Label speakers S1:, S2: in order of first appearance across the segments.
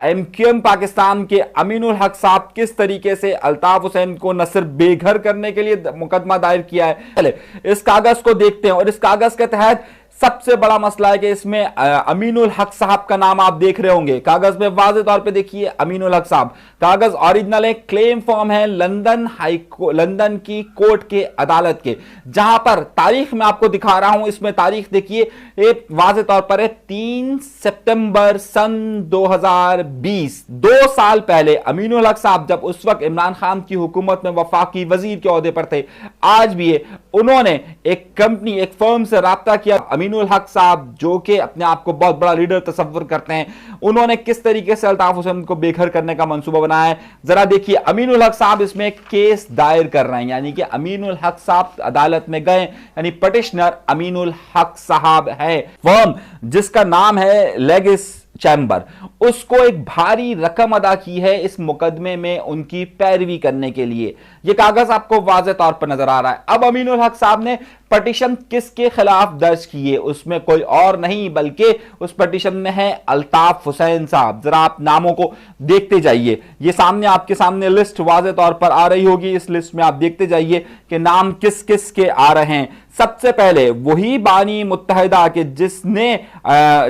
S1: MQM Pakistan के अमीनुल हक साहब किस तरीके से अल्ताफ हुसैन को न सिर्फ बेघर करने के लिए मुकदमा दायर किया है। पहले इस कागज को देखते हैं और इस कागज के तहत सबसे बड़ा मसला है कि इसमें अमीनुल हक साहब का नाम आप देख रहे होंगे कागज में वाज़ेह तौर पे देखिए अमीनुल हक साहब। कागज ओरिजिनल है, क्लेम फॉर्म है लंदन की कोर्ट के अदालत के, जहां पर तारीख मैं आपको दिखा रहा हूं। इसमें तारीख देखिए वाज़ेह तौर पर है 3 सितंबर सन 2020। 2 साल पहले अमीनुल हक साहब जब उस वक्त इमरान खान की हुकूमत में वफाकी वजीर के ओहदे पर थे, आज भी उन्होंने एक कंपनी एक फर्म से राब्ता किया। अमीनुल हक साहब जो कि अपने आप को बहुत बड़ा लीडर तस्वर करते हैं, उन्होंने किस तरीके से अल्ताफ हुसैन को बेघर करने का मंसूबा बनाया है जरा देखिए। अमीनुल हक साहब इसमें केस दायर कर रहे हैं, यानी कि अमीनुल हक साहब अदालत में गए, यानी पटिशनर अमीनुल हक साहब है। फर्म जिसका नाम है लेगिस चैम्बर, उसको एक भारी रकम अदा की है इस मुकदमे में उनकी पैरवी करने के लिए। यह कागज आपको वाज़ेह तौर पर नजर आ रहा है। अब अमीनुल हक साहब ने पटिशन किसके खिलाफ दर्ज की है, उसमें कोई और नहीं बल्कि उस पटिशन में है अल्ताफ हुसैन साहब। जरा आप नामों को देखते जाइए, ये सामने आपके सामने लिस्ट वाज़ेह तौर पर आ रही होगी। इस लिस्ट में आप देखते जाइए कि नाम किस किस के आ रहे हैं। सबसे पहले वही बानी मुत्तहिदा के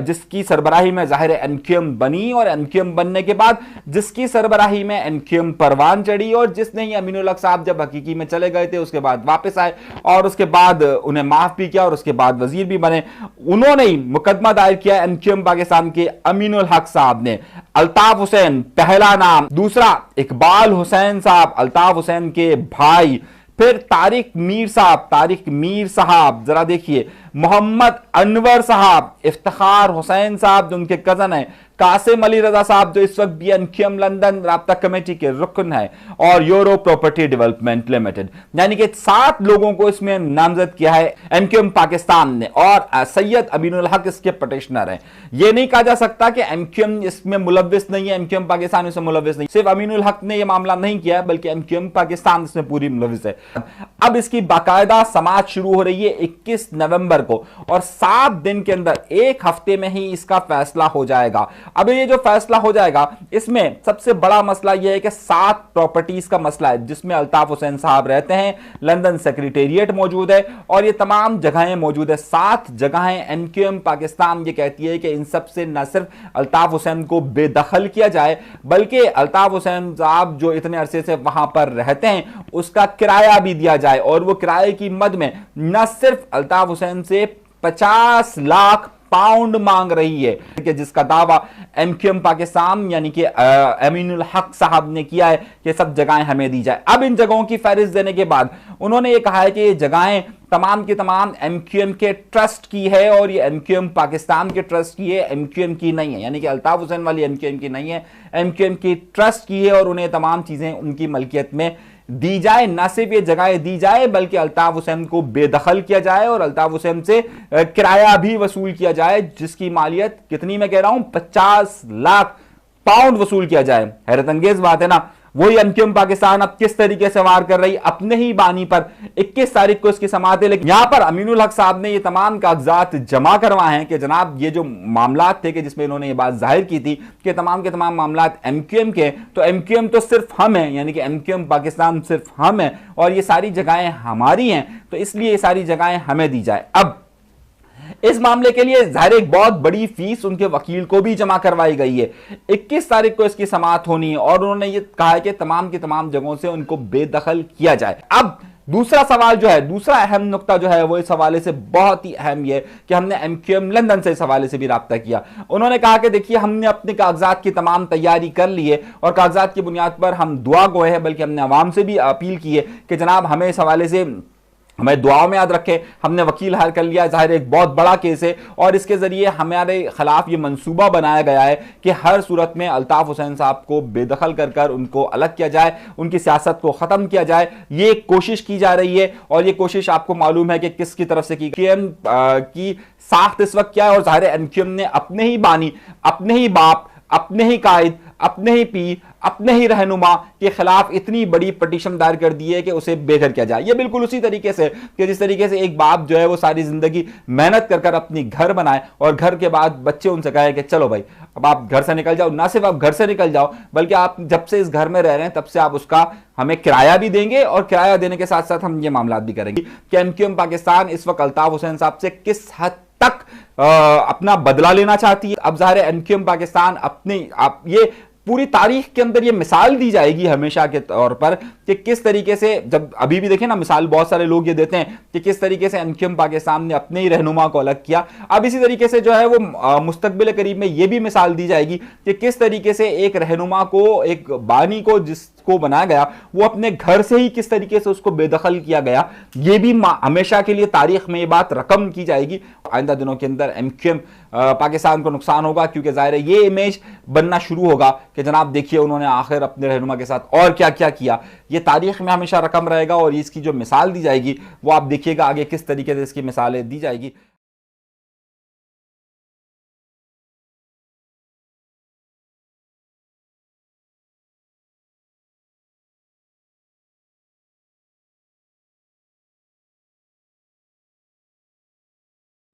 S1: जिसकी सरबराही में जाहिर MQM बनी और MQM बनने के बाद जिसकी सरबराही में MQM परवान चढ़ी और जिसने ही अमीनुल हक साहब जब हकीकी में चले गए थे उसके बाद वापस आए और उसके बाद उन्हें माफ भी किया और उसके बाद वजीर भी बने, उन्होंने ही मुकदमा दायर किया MQM पाकिस्तान के अमीनुल हक साहब ने। अल्ताफ हुसैन पहला नाम, दूसरा इकबाल हुसैन साहब अल्ताफ हुसैन के भाई, फिर तारिक मीर साहब जरा देखिए, मोहम्मद अनवर साहब, इफ्तिखार हुसैन साहब जो उनके कजन है, कासिम अली रजा साहब जो इस वक्त भी MQM लंदन राब्ता कमेटी के रुकन है, और यूरो प्रॉपर्टी डेवलपमेंट लिमिटेड। यानी कि 7 लोगों को इसमें नामजद किया है MQM पाकिस्तान ने और सैयद अमीनुल हक इसके पटिशनर हैं। यह नहीं कहा जा सकता कि MQM इसमें मुलव्विस नहीं है, MQM पाकिस्तान इसमें मुलव्विस नहीं। सिर्फ अमीनुल हक ने यह मामला नहीं किया है बल्कि MQM पाकिस्तान इसमें पूरी मुलव्विस है। अब इसकी बाकायदा समाअत शुरू हो रही है 21 नवंबर को और 7 दिन के अंदर, 1 हफ्ते में ही इसका फैसला हो जाएगा। अब ये जो फैसला हो जाएगा इसमें सबसे बड़ा मसला यह है कि 7 प्रॉपर्टीज का मसला है जिसमें अल्ताफ हुसैन साहब रहते हैं। लंदन सेक्रेटेरिएट मौजूद है और ये तमाम जगहें मौजूद है। 7 जगहें MQM पाकिस्तान ये कहती है कि इन सब से न सिर्फ अल्ताफ हुसैन को बेदखल किया जाए बल्कि अल्ताफ हुसैन साहब जो इतने अरसे से वहां पर रहते हैं उसका किराया भी दिया जाए और वो किराए की मद में न सिर्फ अल्ताफ हुसैन से 50 लाख पाउंड मांग रही है कि जिसका दावा MQM पाकिस्तान यानी कि अमीनुल हक साहब ने किया है कि सब जगहें हमें दी जाए। अब इन जगहों की फहरिस्त देने के बाद उन्होंने ये कहा है कि ये जगहें तमाम की तमाम MQM के ट्रस्ट की है और ये MQM पाकिस्तान के ट्रस्ट की है, MQM की नहीं है, यानी कि अल्ताफ हुसैन वाली MQM की नहीं है, MQM की ट्रस्ट की है और उन्हें तमाम चीजें उनकी मलकियत में दी जाए। न सिर्फ ये जगहें दी जाए बल्कि अल्ताफ हुसैन को बेदखल किया जाए और अल्ताफ हुसैन से किराया भी वसूल किया जाए जिसकी मालियत कितनी मैं कह रहा हूं 50 लाख पाउंड वसूल किया जाए। हैरत अंगेज बात है ना। वही MQM पाकिस्तान अब किस तरीके से वार कर रही अपने ही बानी पर। 21 तारीख को इसकी समाअत है लेकिन यहां पर अमीनुल हक साहब ने ये तमाम कागजात जमा करवाए हैं कि जनाब ये जो मामला थे कि जिसमें इन्होंने ये बात जाहिर की थी कि तमाम के तमाम मामला MQM के, तो MQM तो सिर्फ हम हैं, यानी कि MQM पाकिस्तान सिर्फ हम हैं और ये सारी जगहें हमारी हैं, तो इसलिए ये सारी जगहें हमें दी जाए। अब इस मामले के लिए जाहिर एक बहुत बड़ी फीस उनके वकील को भी जमा करवाई गई है। 21 तारीख को इसकी समाअत होनी है और उन्होंने ये कहा है कि तमाम की तमाम जगहों से उनको बेदखल किया जाए। अब दूसरा सवाल जो है, दूसरा अहम नुक्ता जो है वो इस हवाले से बहुत ही अहम ये कि हमने MQM लंदन से इस हवाले से भी राब्ता किया। उन्होंने कहा कि देखिए हमने अपने कागजात की तमाम तैयारी कर ली है और कागजात की बुनियाद पर हम दुआ गोए हैं, बल्कि हमने अवाम से भी अपील की है कि जनाब हमें इस हवाले से हमें दुआओं में याद रखें। हमने वकील हायर कर लिया, जाहिर एक बहुत बड़ा केस है और इसके जरिए हमारे खिलाफ ये मंसूबा बनाया गया है कि हर सूरत में अल्ताफ हुसैन साहब को बेदखल कर कर उनको अलग किया जाए, उनकी सियासत को ख़त्म किया जाए। ये कोशिश की जा रही है और ये कोशिश आपको मालूम है कि किसकी तरफ से की की साख्त इस वक्त क्या है। और जाहिर MQM ने अपने ही बानी, अपने ही बाप, अपने ही कायद, अपने ही पीर, अपने ही रहनुमा के खिलाफ इतनी बड़ी पटिशन दायर कर दी है कि उसे बेघर किया जाए। ये बिल्कुल उसी तरीके से कि जिस तरीके से एक बाप जो है वो सारी जिंदगी मेहनत कर कर अपनी घर बनाए और घर के बाद बच्चे उनसे कहे कि चलो भाई अब आप घर से निकल जाओ, ना सिर्फ आप घर से निकल जाओ बल्कि आप जब से इस घर में रह रहे हैं तब से आप उसका हमें किराया भी देंगे, और किराया देने के साथ साथ हम ये मामला भी करेंगे कि एमक्यूएम पाकिस्तान इस वक्त अल्ताफ हुसैन साहब से किस हद तक अपना बदला लेना चाहती है। अब ज़ाहिर है एमक्यूएम पाकिस्तान अपनी ये पूरी तारीख के अंदर ये मिसाल दी जाएगी हमेशा के तौर पर कि किस तरीके से, जब अभी भी देखें ना मिसाल बहुत सारे लोग ये देते हैं कि किस तरीके से एमक्यूएम पाकिस्तान ने अपने ही रहनुमा को अलग किया। अब इसी तरीके से जो है वो मुस्तकबिल करीब में ये भी मिसाल दी जाएगी कि किस तरीके से एक रहनुमा को, एक बानी को जिसको बनाया गया, वो अपने घर से ही किस तरीके से उसको बेदखल किया गया। ये भी हमेशा के लिए तारीख में ये बात रकम की जाएगी। आइंदा दिनों के अंदर एमक्यूएम पाकिस्तान को नुकसान होगा, क्योंकि जाहिर है ये इमेज बनना शुरू होगा कि जनाब देखिए उन्होंने आखिर अपने रहनुमा के साथ और क्या क्या किया। ये तारीख में हमेशा रकम रहेगा, और इसकी जो मिसाल दी जाएगी वो आप देखिएगा आगे किस तरीके से इसकी मिसालें दी जाएगी।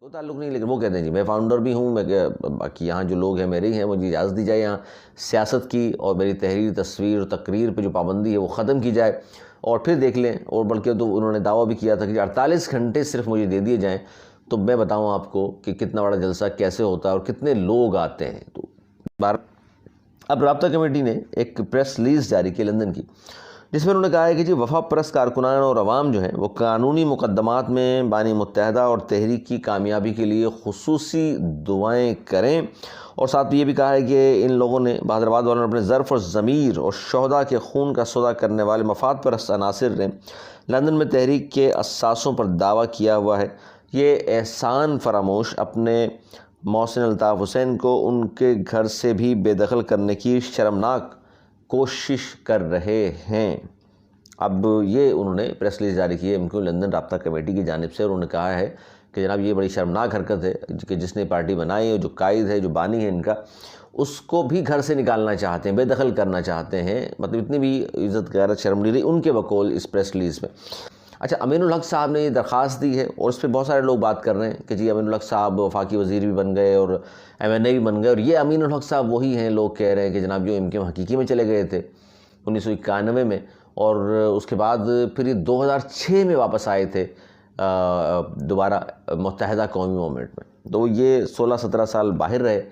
S2: तो ताल्लुक़ नहीं, लेकिन वो कहते हैं जी मैं फाउंडर भी हूँ, मैं बाकी यहाँ जो लोग हैं मेरे ही हैं, मुझे इजाज़त दी जाए यहाँ सियासत की और मेरी तहरीर, तस्वीर और तकरीर पे जो पाबंदी है वो ख़त्म की जाए, और फिर देख लें। और बल्कि तो उन्होंने दावा भी किया था कि 48 घंटे सिर्फ मुझे दे दिए जाएँ तो मैं बताऊँ आपको कि कितना बड़ा जलसा कैसे होता है और कितने लोग आते हैं। तो बार अब राब्ता कमेटी ने एक प्रेस रिलीज़ जारी की लंदन की, जिसमें उन्होंने कहा है कि जी वफा परस्त कारकुनान और अवाम जो हैं वो कानूनी मुकदमात में बानी मुत्तहदा और तहरीक की कामयाबी के लिए खुसूसी दुआएं करें। और साथ ये भी कहा है कि इन लोगों ने, बहादुराबाद वालों ने अपने ज़र्फ़ और ज़मीर और शहदा के खून का सौदा करने वाले मफाद परस्त अनासिर ने लंदन में तहरीक के असासों पर दावा किया हुआ है। ये एहसान फरामोश अपने मोहसिन अल्ताफ़ हुसैन को उनके घर से भी बेदखल करने की शर्मनाक कोशिश कर रहे हैं। अब ये उन्होंने प्रेस रिलीज़ जारी की है एमक्यू लंदन राब्ता कमेटी की जानिब से, और उन्होंने कहा है कि जनाब ये बड़ी शर्मनाक हरकत है कि जिसने पार्टी बनाई है, जो कायद है, जो बानी है इनका, उसको भी घर से निकालना चाहते हैं, बेदखल करना चाहते हैं। मतलब इतनी भी इज़्ज़त गैरत शर्म नहीं रही उनके बकौल इस प्रेस रिलीज़ में। अच्छा, अमीनुल हक साहब ने ये दरख्वास्त दी है, और इस पर बहुत सारे लोग बात कर रहे हैं कि जी अमीनुल हक साहब वफाकी वज़ीर भी बन गए और MNA भी बन गए, और ये अमीनुल हक साहब वही हैं, लोग कह रहे हैं कि जनाब जो एमक्यूएम हकीकी में चले गए थे 1991 में, और उसके बाद फिर ये 2006 में वापस आए थे दोबारा मुत्तहदा कौमी मूवमेंट में। तो ये 16-17 साल बाहर रहे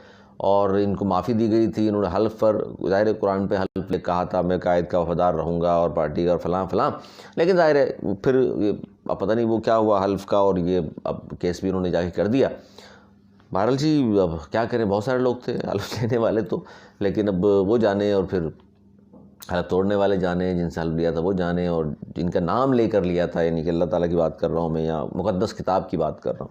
S2: और इनको माफ़ी दी गई थी। इन्होंने हल्फ पर, ज़ाहिर है कुरान पे हल्फ ले कहा था मैं कायद का वफादार रहूँगा और पार्टी का और फलां फलां, लेकिन ज़ाहिर है फिर ये अब पता नहीं वो क्या हुआ हल्फ का, और ये अब केस भी उन्होंने जाके कर दिया। बहरहाल जी अब क्या करें, बहुत सारे लोग थे हल्फ लेने वाले तो, लेकिन अब वो जाने और फिर हल्फ तोड़ने वाले जाने, जिनसे हल्फ लिया था वो जाने, और जिनका नाम लेकर लिया था, यानी कि अल्लाह ताला की बात कर रहा हूँ मैं, या मुक़द्दस किताब की बात कर रहा हूँ,